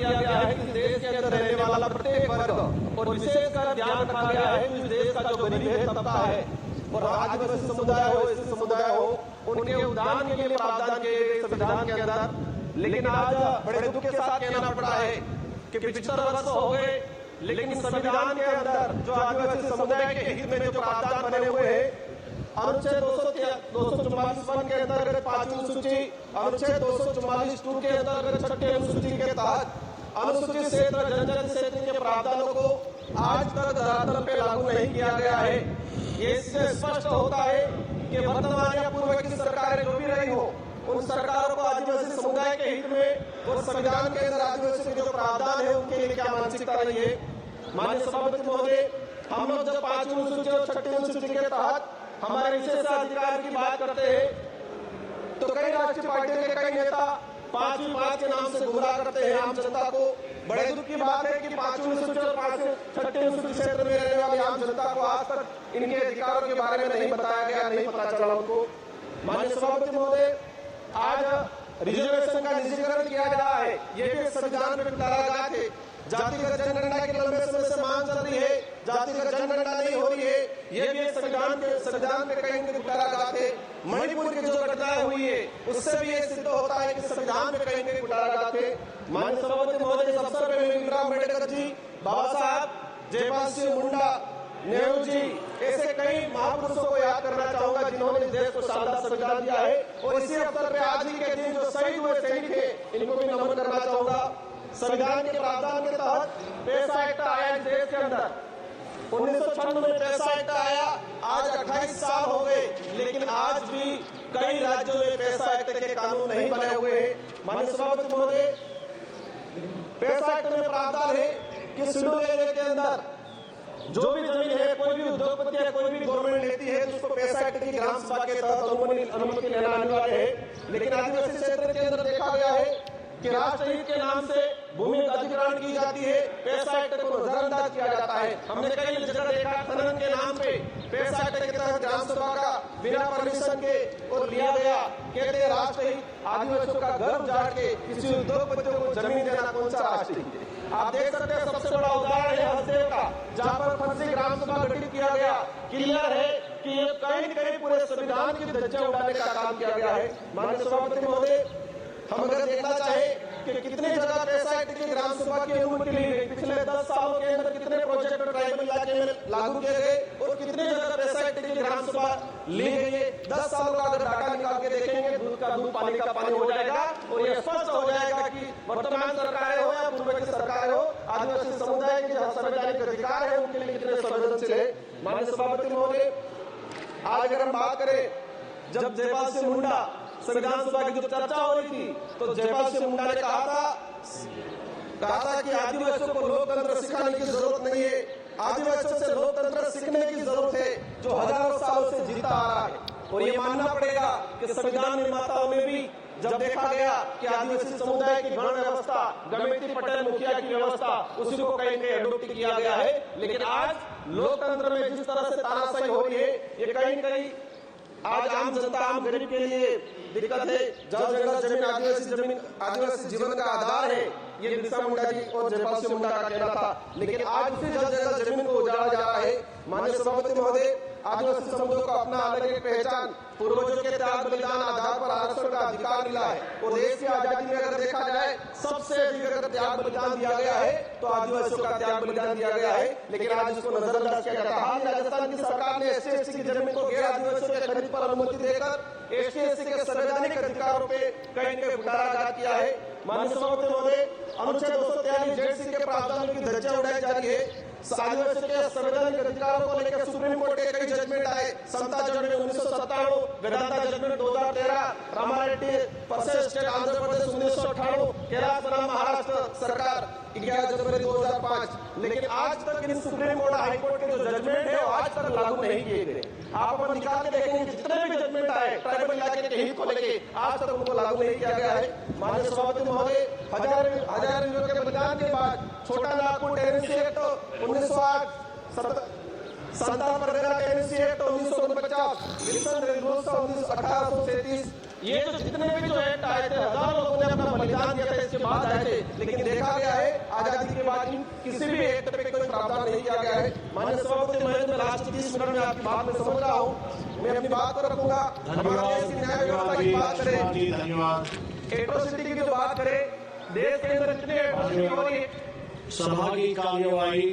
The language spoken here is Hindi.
किया गया है कि देश के अंदर रहने वाला प्रत्येक वर्ग और विशेषकर ध्यान रखा गया है कि इस देश का जो गरीब है तबका है और आदिवासी समुदाय हो, एससी समुदाय हो, उनके उत्थान के लिए प्रावधान किए गए संविधान के अंदर। लेकिन आज बड़े दुख के साथ कहना पड़ रहा है कि 75 वर्ष हो गए, लेकिन संविधान के अंदर जो आदिवासी समुदाय के हित में जो प्रावधान बने हुए हैं, अनुच्छेद 244 के अंतर्गत 5वीं अनुसूची, अनुच्छेद 244(2) के अंतर्गत 6ठी अनुसूची के तहत अनुसूचित क्षेत्र जनजाति क्षेत्र के प्रावधानों को आज तक धरातल पे लागू नहीं किया गया है। ये इससे स्पष्ट होता है कि वर्तमान या पूर्व की सरकारें जो भी रही हो, उन सरकारों को आदिवासी समुदाय के हित में और संविधान के अंदर आदिवासी के जो प्रावधान है उनके लिए क्या मानसिकता रही है। माननीय सभापति महोदय, हम लोग जब 5वीं अनुसूची और 6ठी अनुसूची के तहत हमारे विशेष अधिकार की बात करते हैं तो कई राष्ट्रीय पार्टियों के कई नेता 5वीं बात के नाम से गुमराह करते हैं आम जनता को। बड़े दुख की बात है कि 5वीं अनुसूची और 6ठी अनुसूची क्षेत्र में रहने वाली आम जनता को आज तक इनके अधिकारों के बारे में नहीं बताया गया, नहीं पता चला उनको। माननीय सभापति महोदय, आज रिजर्वेशन का निजीकरण किया जा रहा है, ये भी संविधान में करारागत है। जातिगत जनगणना की लंबे समय से मांग चल रही है, जातिगत जनगणना नहीं हो रही है, ये भी संविधान में कहीं न कहीं करारागत है। मणिपुर की जो घटनाएं हुई है उससे भी ये सिद्ध होता है कि संविधान में कहीं न कहीं करारागत है। माननीय सभापति महोदय, इस अवसर पर मैं भीमराव अम्बेडकर जी, बाबा साहब जयपाल सिंह मुंडा, नेहरू जी, ऐसे कई महापुरुषों को याद करना चाहूंगा जिन्होंने इस देश को शानदार संविधान दिया है। और इसी अवसर पर आज ही के दिन जो शहीद हुए सैनिक है, इनको भी नमन करना चाहूंगा। संविधान के प्रावधान के तहत पैसा एक्ट आया इस देश के अंदर, 1996 में पैसा एक्ट आया, आज 28 साल हो गए, लेकिन आज भी कई राज्यों में पैसा एक्ट के कानून नहीं बने हुए हैं। माननीय सभापति महोदय, पैसा एक्ट में प्रावधान है कि शेड्यूल एरिया के अंदर जो भी जमीन है, कोई भी उद्योगपति या कोई भी गवर्नमेंट लेती है तो उसको पैसा एक्ट की ग्राम सभा के तहत अनुमति लेना अनिवार्य है। लेकिन आदिवासी क्षेत्र के अंदर देखा गया है कि राष्ट्र हित के नाम से भूमि अधिग्रहण की जाती है, पैसा एक्ट को नजरअंदाज किया जाता है। हमने कई जगह देखा खनन के नाम पे पैसा एक्ट के तहत ग्राम सभा का बिना परमिशन के और लिया गया, कहते हैं राष्ट्र हित। आदिवासियों का घर उजाड़ के किसी उद्योगपतियों को जमीन देना कौन सा राष्ट्र हित है? आप देख सकते हैं, सबसे बड़ा उदाहरण है हसदेव का, जहां पर फंसी ग्राम सभा गठित किया गया। क्लियर है कि ये कहीं न कहीं पूरे संविधान की धज्जियां उड़ाने का काम किया गया है। माननीय सभापति महोदय, हम अगर देखना चाहे कि कितने जगह पैसा एक्ट की ग्राम सभा की अनुमति ली गई, पिछले 10 सालों के अंदर कितने प्रोजेक्ट ट्राइबल इलाके में लागू किए गए और कितने जगह पैसा एक्ट की ग्राम सभा ली गई है। 10 सालों का अगर डाटा निकाल के देखेंगे, दूध का दूध पानी का पानी हो जाएगा और यह स्पष्ट हो जाएगा कि वर्तमान सरकारें हो या पूर्व की सरकार हो, आदिवासी समुदाय के जो संवैधानिक अधिकार है उनके लिए कितने संवेदनशील है। माननीय सभापति महोदय, आज अगर हम बात करें, जब जयपाल सिंह मुंडा संविधान सभा की जो चर्चा हो रही थी तो जयपाल सिंह मुंडा ने कहा था कि आदिवासियों को लोकतंत्र सिखाने की जरूरत नहीं है, आदिवासियों से लोकतंत्र सीखने की जरूरत है जो हजारों सालों से जीता आ रहा है। और ये मानना पड़ेगा कि संविधान निर्माताओं में भी जब देखा गया कि आदिवासी समुदाय की गण व्यवस्था, गमेती पटेल मुखिया की व्यवस्था, उसी को कहीं कहीं अडोप्ट किया गया है। लेकिन आज लोकतंत्र में जिस तरह से तानाशाही हो रही है, ये कहीं न कहीं आज आम जनता, आम गरीब के लिए दिक्कत है। जल जंगल जमीन, आदिवासी जीवन का आधार है, ये बिरसा मुंडा जी और जयपाल सिंह मुंडा का कहना था। लेकिन आज उसी जल जंगल जमीन को उजाड़ा जा रहा है। माननीय सभापति महोदय, आदिवासी समुदाय को अपना अलग एक पहचान, पूर्वजों के त्याग बलिदान आधार पर आरक्षण का अधिकार मिला है। और देश की आजादी में अगर देखा जाए, सबसे अधिक अगर त्याग बलिदान दिया गया है तो आदिवासियों का त्याग बलिदान दिया गया है। लेकिन आज इसको नजरअंदाज किया जाता है। हाल राजस्थान की सरकार ने SC/ST की जमीन को गैर आदिवासियों के खरीद पर अनुमति देकर ST/ST के संवैधानिक अधिकारों पे कहीं न कहीं कुठाराघात किया है। माननीय सभापति महोदय, अनुच्छेद 243 ZC के प्रावधानों की धज्जियां उड़ाई जा रही है। आदिवासियों के संवैधानिक अधिकारों को लेकर सुप्रीम कोर्ट के कई जजमेंट आए, Samata judgment 1997, Vedanta judgment 2013, Ramareddy versus state Andhra Pradesh 1998, Kailash बनाम महाराष्ट्र सरकार 11 जनवरी 2005। लेकिन आज तक इन सुप्रीम कोर्ट, हाई कोर्ट के जो जजमेंट है वो आज तक लागू नहीं किए गए। आप अपन निकाल के देखेंगे, जितने भी जजमेंट आए ट्राइबल इलाके के हित को लेके, आज तक उनको लागू नहीं किया गया है। माननीय सभापति महोदय, हजार के बलिदान के बाद Chota Nagpur tenancy act 1908, Santal Pargana tenancy act 1949, Wilson regulation 1837, ये जो जितने भी जो एक्ट आए थे, हजारों लोगों ने अपना बलिदान दिया था, इसके बाद आए थे, लेकिन देखा गया है आजादी के बाद किसी भी एक्ट पे कोई प्रावधान नहीं किया गया है। माननीय सभापति महोदय, मैं लास्ट 30 मिनट में आपकी बात में समझ रहा हूँ, मैं अपनी बात को रखूंगा। हमारे देश की न्याय व्यवस्था की बात करें, धन्यवाद। एट्रोसिटी की जो बात करें, देश के अंदर कितने एट्रोसिटी हो रही है। सभा की कार्यवाही